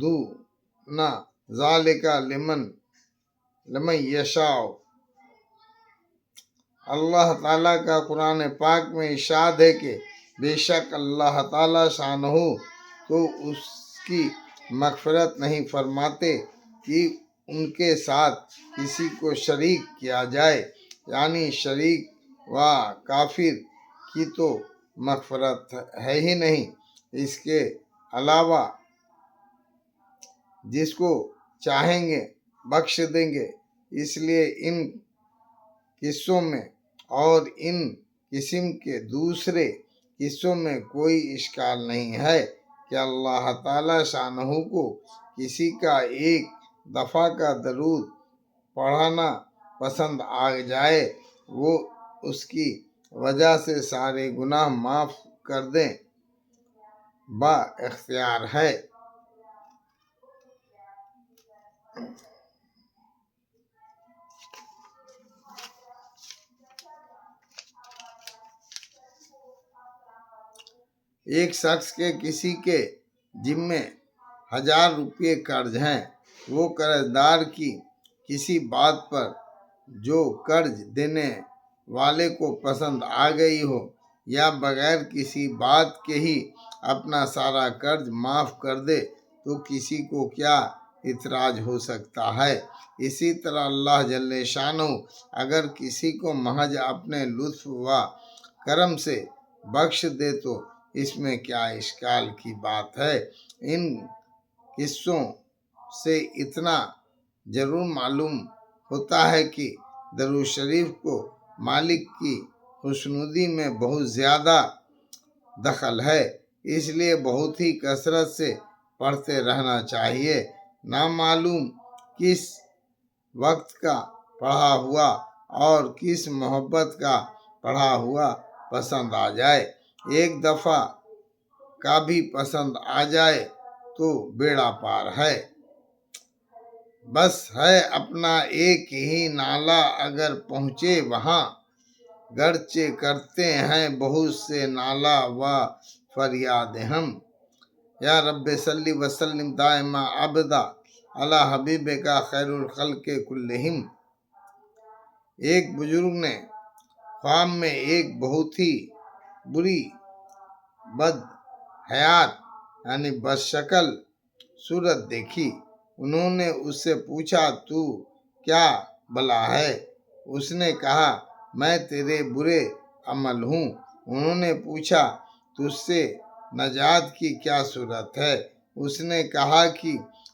دون ذالک لمن یشاء۔ اللہ تعالیٰ کا قرآن پاک میں ارشاد ہے کہ بے شک اللہ تعالیٰ شانہ تو اس کی مغفرت نہیں فرماتے کہ ان کے ساتھ کسی کو شریک کیا جائے، یعنی شریک و کافر کی تو مغفرت ہے ہی نہیں، اس کے علاوہ جس کو چاہیں گے بخش دیں گے۔ اس لیے ان قصوں میں اور ان قسم کے دوسرے قصوں میں کوئی اشکال نہیں ہے کہ اللہ تعالی شانہ کو کسی کا ایک دفعہ کا درود پڑھنا پسند آ جائے، وہ اس کی وجہ سے سارے گناہ معاف کر دیں، با اختیار ہے۔ ایک شخص کے کسی کے ذمے 1000 روپے قرض ہیں، وہ قرض دار کی کسی بات پر جو قرض دینے والے کو پسند آ گئی ہو یا بغیر کسی بات کے ہی اپنا سارا قرض معاف کر دے تو کسی کو کیا اعتراض ہو سکتا ہے؟ اسی طرح اللہ جل شانہ اگر کسی کو محض اپنے لطف و کرم سے بخش دے تو اس میں کیا اشکال کی بات ہے؟ ان قصوں سے اتنا ضرور معلوم ہوتا ہے کہ درود شریف کو مالک کی خوشنودی میں بہت زیادہ دخل ہے، اس لیے بہت ہی کثرت سے پڑھتے رہنا چاہیے۔ نامعلوم کس وقت کا پڑھا ہوا اور کس محبت کا پڑھا ہوا پسند آ جائے، ایک دفعہ کا بھی پسند آ جائے تو بیڑا پار ہے۔ بس ہے اپنا ایک ہی نالہ اگر پہنچے وہاں، گرچہ کرتے ہیں بہت سے نالہ و فریاد ہم۔ یا رب صلی وسلم دائما ابدا علی حبیبک خیر الخلق کلہم۔ ایک بزرگ نے خواب میں ایک بہت ہی بری بد حیات یعنی بد شکل صورت دیکھی۔ انہوں نے اس سے پوچھا تو کیا بلا ہے؟ اس نے کہا میں تیرے برے عمل ہوں۔ انہوں نے پوچھا تجھ سے نجات کی کیا صورت ہے؟ اس نے کہا کہ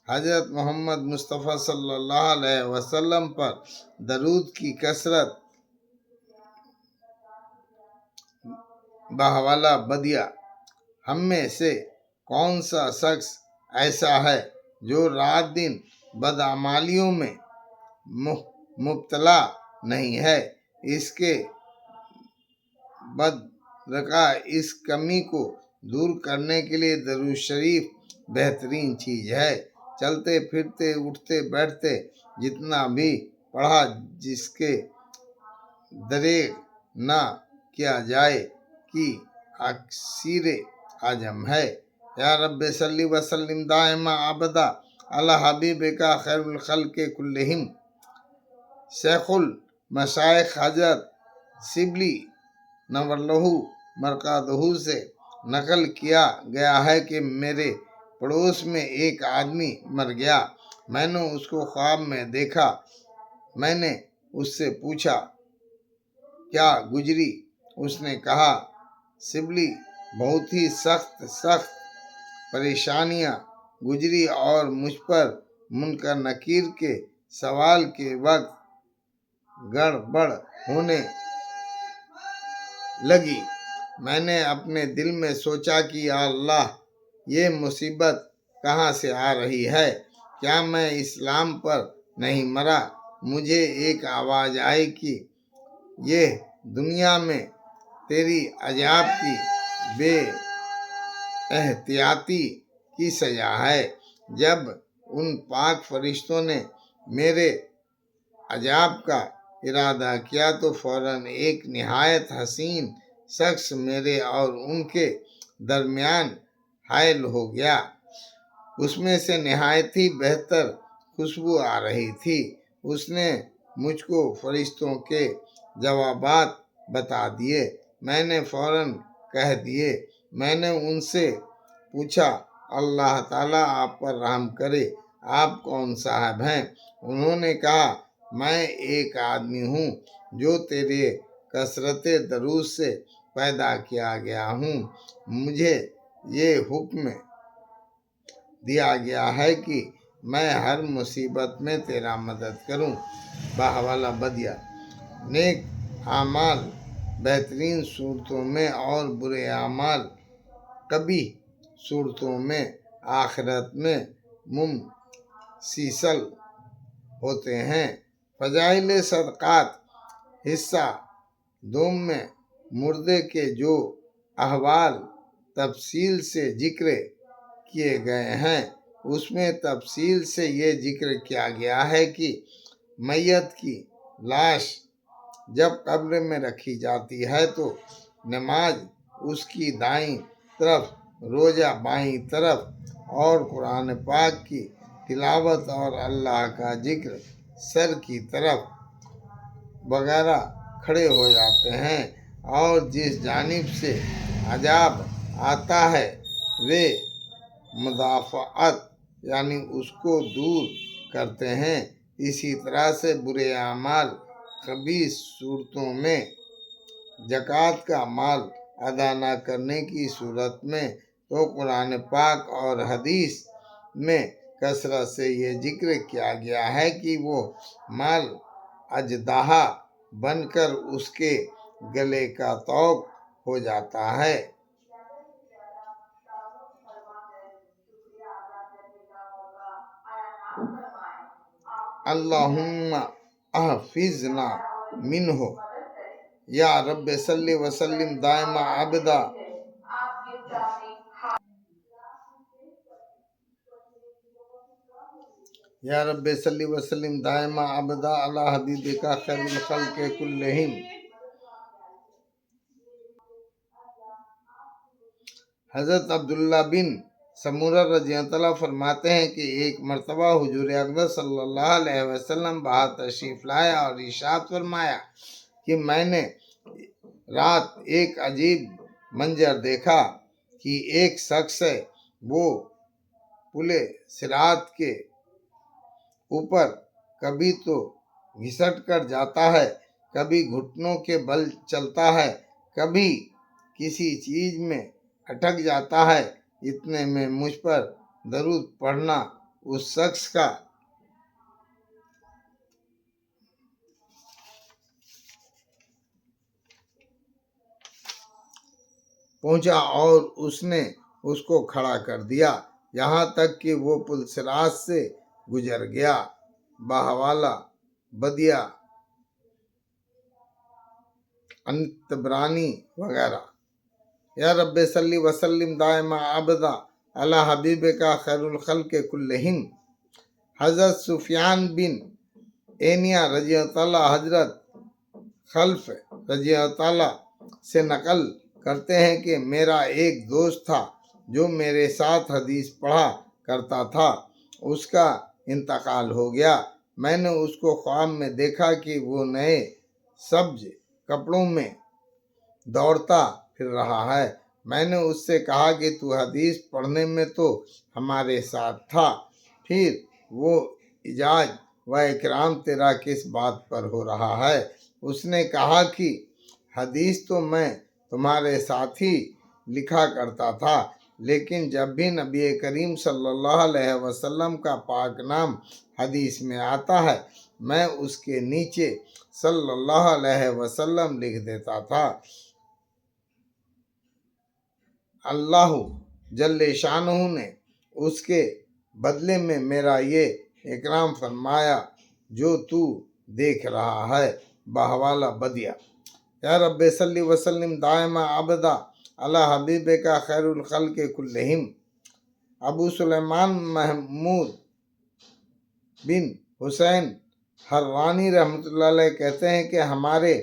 حضرت محمد مصطفیٰ صلی اللہ علیہ وسلم پر درود کی کثرت بحوالہ بدیع۔ ہم میں سے کون سا شخص ایسا ہے جو رات دن بدعمالیوں میں مبتلا نہیں ہے؟ اس کے بدرقہ اس کمی کو دور کرنے کے لیے درود شریف بہترین چیز ہے۔ چلتے پھرتے اٹھتے بیٹھتے جتنا بھی پڑھا جس کے دریغ نہ کیا جائے کہ اکثیر اعظم ہے۔ یا رب صلی وسلم دائما ابدا علی حبیبک خیر الخلق کلہم۔ شیخ المشائخ حضرت شبلی نور اللہ مرقدہ سے نقل کیا گیا ہے کہ میرے پڑوس میں ایک آدمی مر گیا، میں نے اس کو خواب میں دیکھا۔ میں نے اس سے پوچھا کیا گزری؟ اس نے کہا شبلی بہت ہی سخت پریشانیاں گزری اور مجھ پر منکر نکیر کے سوال کے وقت گڑبڑ ہونے لگی۔ میں نے اپنے دل میں سوچا کہ یا اللہ یہ مصیبت کہاں سے آ رہی ہے؟ کیا میں اسلام پر نہیں مرا؟ مجھے ایک آواز آئی کہ یہ دنیا میں تیری عذاب کی بے احتیاطی کی سزا ہے۔ جب ان پاک فرشتوں نے میرے عذاب کا ارادہ کیا تو فوراً ایک نہایت حسین شخص میرے اور ان کے درمیان حائل ہو گیا۔ اس میں سے نہایت ہی بہتر خوشبو آ رہی تھی۔ اس نے مجھ کو فرشتوں کے جوابات بتا دیے۔ میں نے فوراً کہہ دیے۔ میں نے ان سے پوچھا، اللہ تعالیٰ آپ پر رحم کرے، آپ کون صاحب ہیں؟ انہوں نے کہا، میں ایک آدمی ہوں جو تیرے کثرت درود سے پیدا کیا گیا ہوں۔ مجھے یہ حکم دیا گیا ہے کہ میں ہر مصیبت میں تیرا مدد کروں۔ بحوالہ بدیع: نیک اعمال بہترین صورتوں میں اور برے اعمال قبیح صورتوں میں آخرت میں ممثل ہوتے ہیں۔ فضائل صدقات حصہ دوم میں مردے کے جو احوال تفصیل سے ذکر کیے گئے ہیں، اس میں تفصیل سے یہ ذکر کیا گیا ہے کہ میت کی لاش جب قبر میں رکھی جاتی ہے تو نماز اس کی دائیں طرف، روزہ بائیں طرف اور قرآن پاک کی تلاوت اور اللہ کا ذکر سر کی طرف وغیرہ کھڑے ہو جاتے ہیں، اور جس جانب سے عذاب آتا ہے وہ مدافعت یعنی اس کو دور کرتے ہیں۔ اسی طرح سے برے اعمال قبیح صورتوں میں زکوٰۃ کا مال ادا نہ کرنے کی صورت میں تو قرآن پاک اور حدیث میں کثرت سے یہ ذکر کیا گیا ہے کہ وہ مال اژدہا بن کر اس کے گلے کا طوق ہو جاتا ہے۔ اللہم احفظنا منہ یا رب صلی وسلم دائما ابدا۔ یا رب صلی وسلم دائما ابدا علی حبیبک خیر الخلق کلہم۔ حضرت عبداللہ بن سمورہ رضی اللہ عنہ فرماتے ہیں کہ ایک مرتبہ حضور اقدس صلی اللہ علیہ وسلم باہر تشریف لائے اور ارشاد فرمایا کہ میں نے رات ایک عجیب منظر دیکھا کہ ایک شخص ہے، وہ پل صراط کے اوپر کبھی تو گھسٹ کر جاتا ہے، کبھی گھٹنوں کے بل چلتا ہے، کبھی کسی چیز میں اٹک جاتا ہے۔ اتنے میں مجھ پر درود پڑھنا اس شخص کا پہنچا اور اس نے اس کو کھڑا کر دیا یہاں تک کہ وہ پل صراط سے گزر گیا۔ بحوالہ بدیع طبرانی وغیرہ۔ یا رب صلی وسلم دائما ابدا علی حبیبک خیر الخلق کلہم۔ حضرت سفیان بن عینیہ رضی اللہ عنہ حضرت خلف رضی اللہ عنہ سے نقل کرتے ہیں کہ میرا ایک دوست تھا جو میرے ساتھ حدیث پڑھا کرتا تھا، اس کا انتقال ہو گیا۔ میں نے اس کو خواب میں دیکھا کہ وہ نئے سبز کپڑوں میں دوڑتا پھر رہا ہے۔ میں نے اس سے کہا کہ تو حدیث پڑھنے میں تو ہمارے ساتھ تھا، پھر وہ اعزاز و اکرام تیرا کس بات پر ہو رہا ہے؟ اس نے کہا کہ حدیث تو میں تمہارے ساتھ ہی لکھا کرتا تھا، لیکن جب بھی نبی کریم صلی اللہ علیہ وسلم کا پاک نام حدیث میں آتا ہے میں اس کے نیچے صلی اللہ علیہ وسلم لکھ دیتا تھا۔ اللہ جل شانہ نے اس کے بدلے میں میرا یہ اکرام فرمایا جو تو دیکھ رہا ہے۔ بحوالہ بدیع۔ یا رب صلی وسلم دائما ابدا علی حبیبک خیر الخلق کلہم۔ ابو سلیمان محمود بن حسین حرانی رحمۃ اللہ علیہ کہتے ہیں کہ ہمارے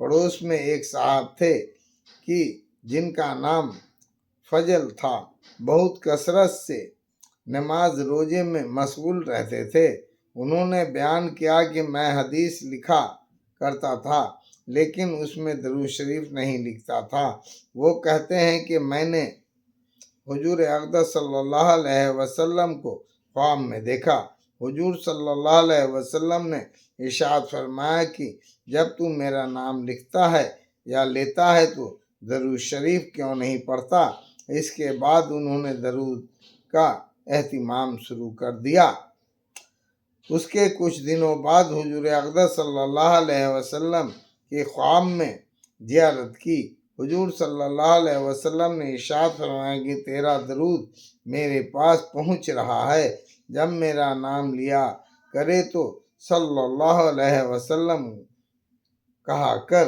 پڑوس میں ایک صاحب تھے کہ جن کا نام فضل تھا، بہت کثرت سے نماز روزے میں مشغول رہتے تھے۔ انہوں نے بیان کیا کہ میں حدیث لکھا کرتا تھا لیکن اس میں درود شریف نہیں لکھتا تھا۔ وہ کہتے ہیں کہ میں نے حضور اقدس صلی اللہ علیہ وسلم کو خواب میں دیکھا۔ حضور صلی اللہ علیہ وسلم نے ارشاد فرمایا کہ جب تو میرا نام لکھتا ہے یا لیتا ہے تو درود شریف کیوں نہیں پڑھتا؟ اس کے بعد انہوں نے درود کا اہتمام شروع کر دیا۔ اس کے کچھ دنوں بعد حضور اقدس صلی اللہ علیہ وسلم کے خواب میں زیارت کی۔ حضور صلی اللہ علیہ وسلم نے ارشاد فرمایا کہ تیرا درود میرے پاس پہنچ رہا ہے، جب میرا نام لیا کرے تو صلی اللہ علیہ وسلم کہا کر۔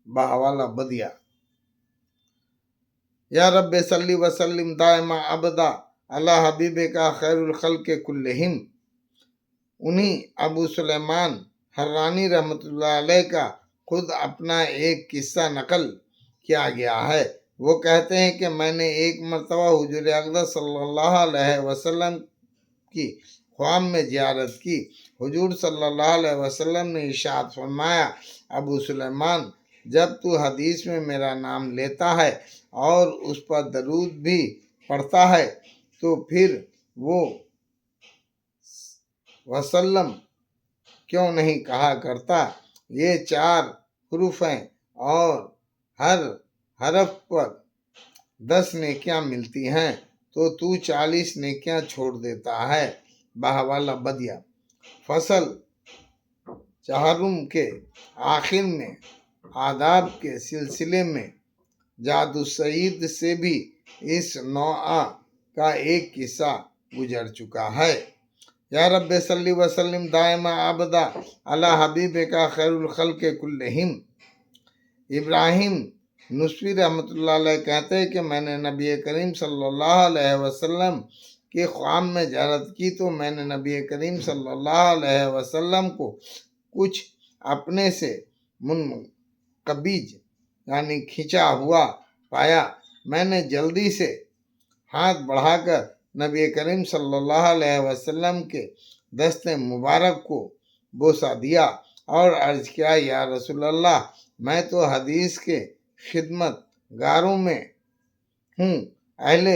بحوالہ بدیہ۔ یا رب صلی وسلم دائما ابدا علی حبیبک خیر الخلق کلہم۔ انہی ابو سلیمان حرانی رحمۃ اللہ علیہ کا خود اپنا ایک قصہ نقل کیا گیا ہے۔ وہ کہتے ہیں کہ میں نے ایک مرتبہ حضور اقدس صلی اللہ علیہ وسلم کی خواب میں زیارت کی۔ حضور صلی اللہ علیہ وسلم نے ارشاد فرمایا، ابو سلیمان، جب تو حدیث میں میرا نام لیتا ہے اور اس پر درود بھی پڑھتا ہے تو پھر وہ وسلم کیوں نہیں کہا کرتا؟ یہ 4 حروف ہیں اور ہر حرف پر 10 نیکیاں ملتی ہیں تو 40 نیکیاں چھوڑ دیتا ہے۔ بحوالہ بدیہ۔ فصل 4 کے آخر میں آداب کے سلسلے میں جاد السعید سے بھی اس نوع کا ایک قصہ گزر چکا ہے۔ یا رب صلی وسلم دائما ابدا علی حبیبک خیر الخلق کلہم۔ ابراہیم نصفی رحمۃ اللہ علیہ کہتے ہیں کہ میں نے نبی کریم صلی اللہ علیہ وسلم کے خواب میں زیارت کی تو میں نے نبی کریم صلی اللہ علیہ وسلم کو کچھ اپنے سے منقبض یعنی کھینچا ہوا پایا۔ میں نے جلدی سے ہاتھ بڑھا کر نبی کریم صلی اللہ علیہ وسلم کے دست مبارک کو بوسہ دیا اور عرض کیا، یا رسول اللہ، میں تو حدیث کے خدمت گاروں میں ہوں، اہل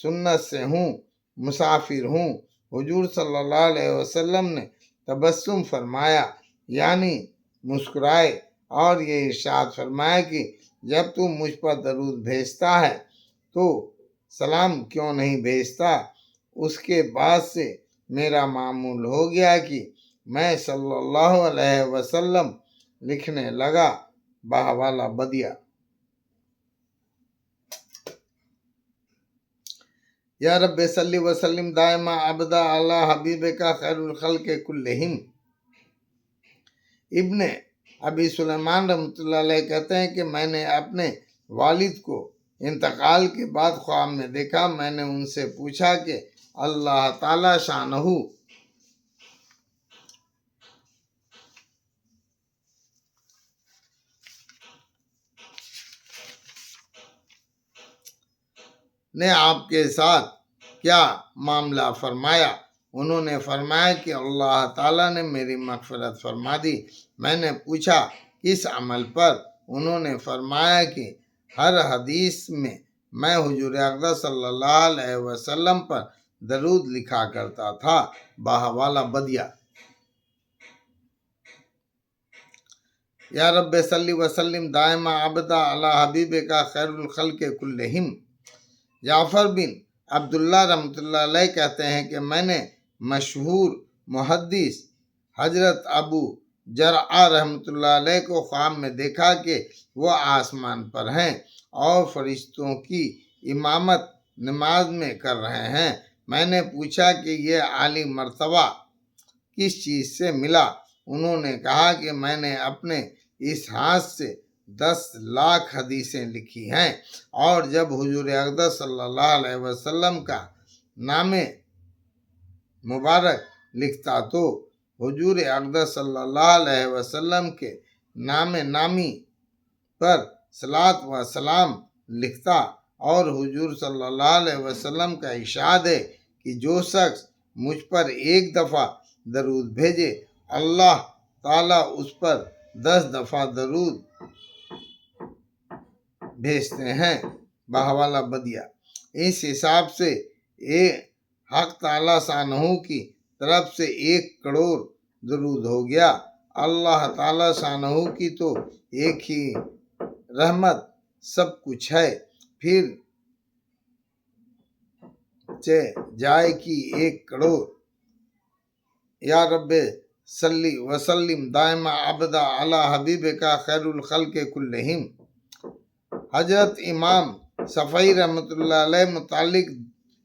سنت سے ہوں، مسافر ہوں۔ حضور صلی اللہ علیہ وسلم نے تبسم فرمایا یعنی مسکرائے اور یہ ارشاد فرمایا کہ جب تو مجھ پر درود بھیجتا ہے تو سلام کیوں نہیں بھیجتا؟ اس کے بعد سے میرا معمول ہو گیا کہ میں صلی اللہ علیہ وسلم لکھنے لگا۔ بحوالہ بدیہ۔ یا رب صلی وسلم دائما ابدا علی حبیبک خیر الخلق کلہم۔ ابن ابی سلیمان رحمۃ اللہ علیہ کہتے ہیں کہ میں نے اپنے والد کو انتقال کے بعد خواب میں دیکھا۔ میں نے ان سے پوچھا کہ اللہ تعالی شانہ نے آپ کے ساتھ کیا معاملہ فرمایا؟ انہوں نے فرمایا کہ اللہ تعالیٰ نے میری مغفرت فرما دی۔ میں نے پوچھا کس عمل پر؟ انہوں نے فرمایا کہ ہر حدیث میں حضور اقدس صلی اللہ علیہ وسلم پر درود لکھا کرتا تھا۔ بحوالہ بدیہ۔ یا رب صلی وسلم دائما ابدا علی حبیبک خیر الخلق کلہم۔ جعفر بن عبداللہ رحمۃ اللہ علیہ کہتے ہیں کہ میں نے مشہور محدث حضرت ابو زرعہ رحمۃ اللہ علیہ کو خواب میں دیکھا کہ وہ آسمان پر ہیں اور فرشتوں کی امامت نماز میں کر رہے ہیں۔ میں نے پوچھا کہ یہ عالی مرتبہ کس چیز سے ملا؟ انہوں نے کہا کہ میں نے اپنے اس ہاتھ سے 10 لاکھ حدیثیں لکھی ہیں اور جب حضور اقدس صلی اللہ علیہ وسلم کا نام مبارک لکھتا تو حضور اقدس صلی اللہ علیہ وسلم کے نام نامی پر صلاۃ و سلام لکھتا اور حضور صلی اللہ علیہ وسلم کا ارشاد ہے کہ جو شخص مجھ پر ایک دفعہ درود بھیجے اللہ تعالیٰ اس پر 10 دفعہ درود بھیجتے ہیں۔ بحوالہ بدیہ۔ اس حساب سے حق تعالیٰ شانہ کی طرف سے 1 کروڑ درود ہو گیا۔ اللہ تعالیٰ شانہ کی تو ایک ہی رحمت سب کچھ ہے، پھر جائے کی 1 کروڑ۔ یا رب صلی وسلم دائما ابدا علی حبیبک خیر الخلق کلہم۔ حضرت امام شفیع رحمۃ اللہ علیہ متعلق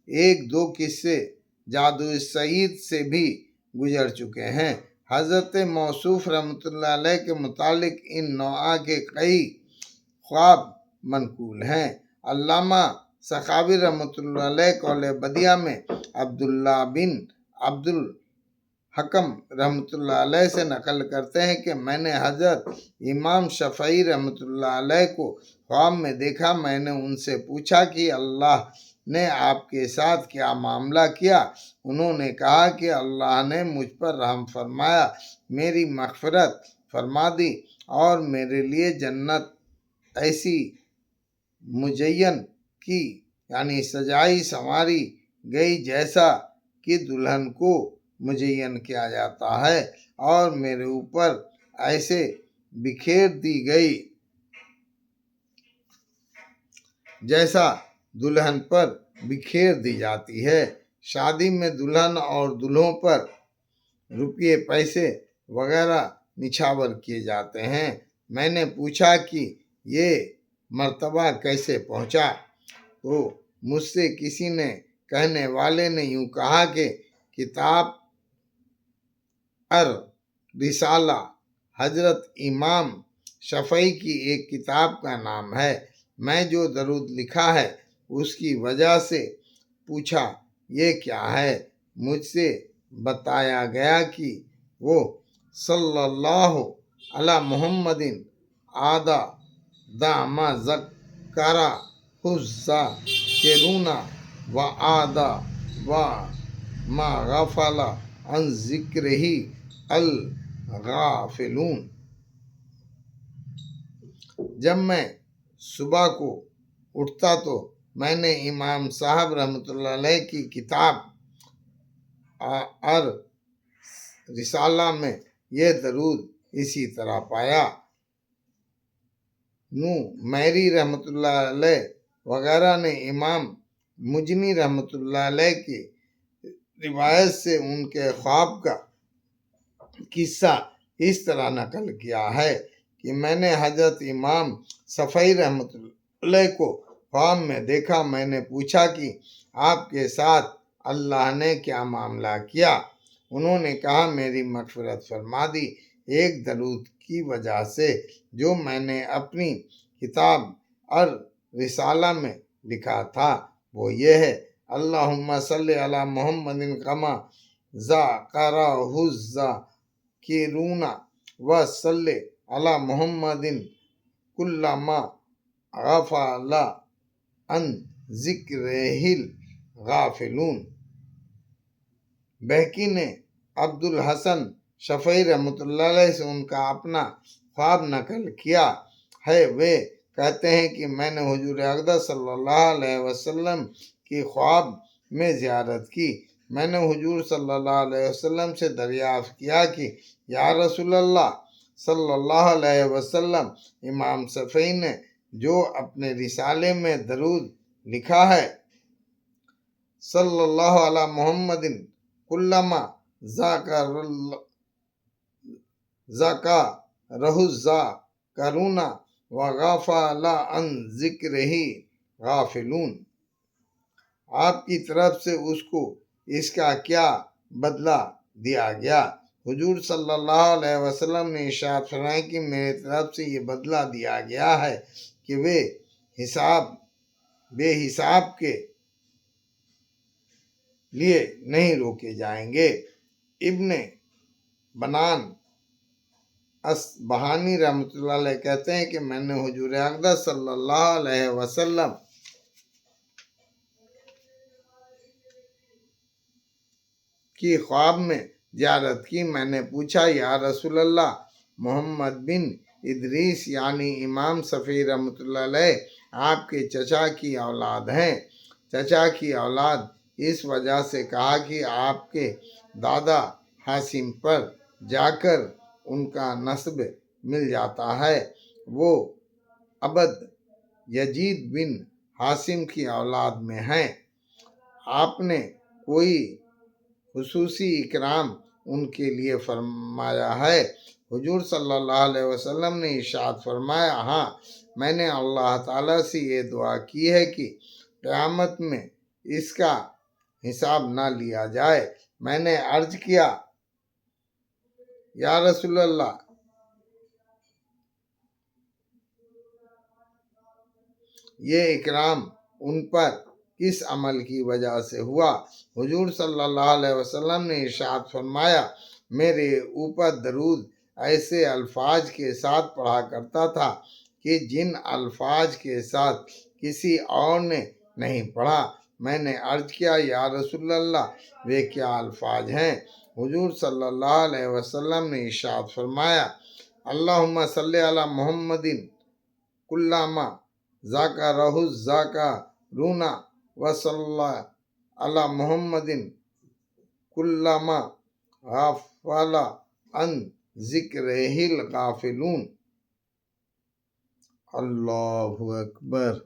1-2 قصے جادو سعید سے بھی گزر چکے ہیں۔ حضرت موصوف رحمۃ اللہ علیہ کے متعلق ان نوعہ کے کئی خواب منقول ہیں۔ علامہ سخاوی رحمۃ اللہ علیہ قول بدیہ میں عبداللہ بن عبد الحکم رحمۃ اللہ علیہ سے نقل کرتے ہیں کہ میں نے حضرت امام شفیع رحمۃ اللہ علیہ کو خواب میں دیکھا۔ میں نے ان سے پوچھا کہ اللہ نے آپ کے ساتھ کیا معاملہ کیا؟ انہوں نے کہا کہ اللہ نے مجھ پر رحم فرمایا، میری مغفرت فرما دی اور میرے لیے جنت ایسی مزین کی، یعنی سجائی سنواری گئی جیسا کہ دلہن کو مزین کیا جاتا ہے، اور میرے اوپر ایسے بکھیر دی گئی جیسا دلہن پر بکھیر دی جاتی ہے۔ شادی میں دلہن اور دلہوں پر روپے پیسے وغیرہ نچھاور کیے جاتے ہیں۔ میں نے پوچھا کہ یہ مرتبہ کیسے پہنچا، تو مجھ سے کسی نے کہنے والے نے یوں کہا کہ کتاب رسالہ حضرت امام شفیع کی ایک کتاب کا نام ہے۔ میں جو درود لکھا ہے اس کی وجہ سے پوچھا یہ کیا ہے؟ مجھ سے بتایا گیا کہ وہ صلی اللہ علی محمد آدھا داما ذکرہ حزہ کرونا و آدھا و ما غفل عن ذکرہ الغافلون۔ جب میں صبح کو اٹھتا تو میں نے امام صاحب رحمۃ اللہ علیہ کی کتاب رسالہ میں یہ درود اسی طرح پایا۔ میری رحمۃ اللہ علیہ وغیرہ نے امام مجنی رحمۃ اللہ علیہ کی روایت سے ان کے خواب کا قصہ اس طرح نقل کیا ہے کہ میں نے حضرت امام شفیع رحمۃ اللہ علیہ کو خواب میں دیکھا۔ میں نے پوچھا کہ آپ کے ساتھ اللہ نے کیا معاملہ کیا؟ انہوں نے کہا میری مغفرت فرما دی ایک درود کی وجہ سے جو میں نے اپنی کتاب رسالہ میں لکھا تھا، وہ یہ ہے اللہم صلی علی محمد کما ذکرہ الذاکرون و صلی علی محمد کلما غفل عن ذکرہ الغافلون۔ بہقی نے عبد الحسن شفیع رحمۃ اللہ علیہ سے ان کا اپنا خواب نقل کیا ہے۔ وہ کہتے ہیں کہ میں نے حضور اقدس صلی اللہ علیہ وسلم کی خواب میں زیارت کی۔ میں نے حضور صلی اللہ علیہ وسلم سے دریافت کیا کہ یا رسول اللہ صلی اللہ علیہ وسلم، امام شفیع نے جو اپنے رسالے میں درود لکھا ہے صلی اللہ علی محمد کلما ذکرہ الذاکرون و غفل عن ذکرہ غافلون، آپ کی طرف سے اس کو اس کا کیا بدلہ دیا گیا؟ حضور صلی اللہ علیہ وسلم نے ارشاد فرمایا کہ میرے طرف سے یہ بدلہ دیا گیا ہے کہ وہ بے حساب کے لیے نہیں روکے جائیں گے۔ ابن بنان اصبہانی رحمۃ اللہ علیہ کہتے ہیں کہ میں نے حضور اقدس صلی اللہ علیہ وسلم کی خواب میں زیارت کی۔ میں نے پوچھا یا رسول اللہ، محمد بن ادریس یعنی امام شفیع رحمۃ اللہ علیہ آپ کے چچا کی اولاد ہیں۔ چچا کی اولاد اس وجہ سے کہا کہ آپ کے دادا ہاشم پر جا کر ان کا نسب مل جاتا ہے۔ وہ عبد یزید بن ہاشم کی اولاد میں ہیں۔ آپ نے کوئی خصوصی اکرام ان کے لیے فرمایا ہے؟ حضور صلی اللہ علیہ وسلم نے ارشاد فرمایا، ہاں، میں نے اللہ تعالیٰ سے یہ دعا کی ہے کہ قیامت میں اس کا حساب نہ لیا جائے۔ میں نے عرض کیا، یا رسول اللہ، یہ اکرام ان پر کس عمل کی وجہ سے ہوا؟ حضور صلی اللہ علیہ وسلم نے ارشاد فرمایا، میرے اوپر درود ایسے الفاظ کے ساتھ پڑھا کرتا تھا کہ جن الفاظ کے ساتھ کسی اور نے نہیں پڑھا۔ میں نے عرض کیا، یا رسول اللہ، وہ کیا الفاظ ہیں؟ حضور صلی اللہ علیہ وسلم نے ارشاد فرمایا، اللہم صلی علی محمد کلما ذاکرہ الذاکرون وصلی علی محمد کلما غفل عن ذکرہ الغافلون۔ اللہ اکبر۔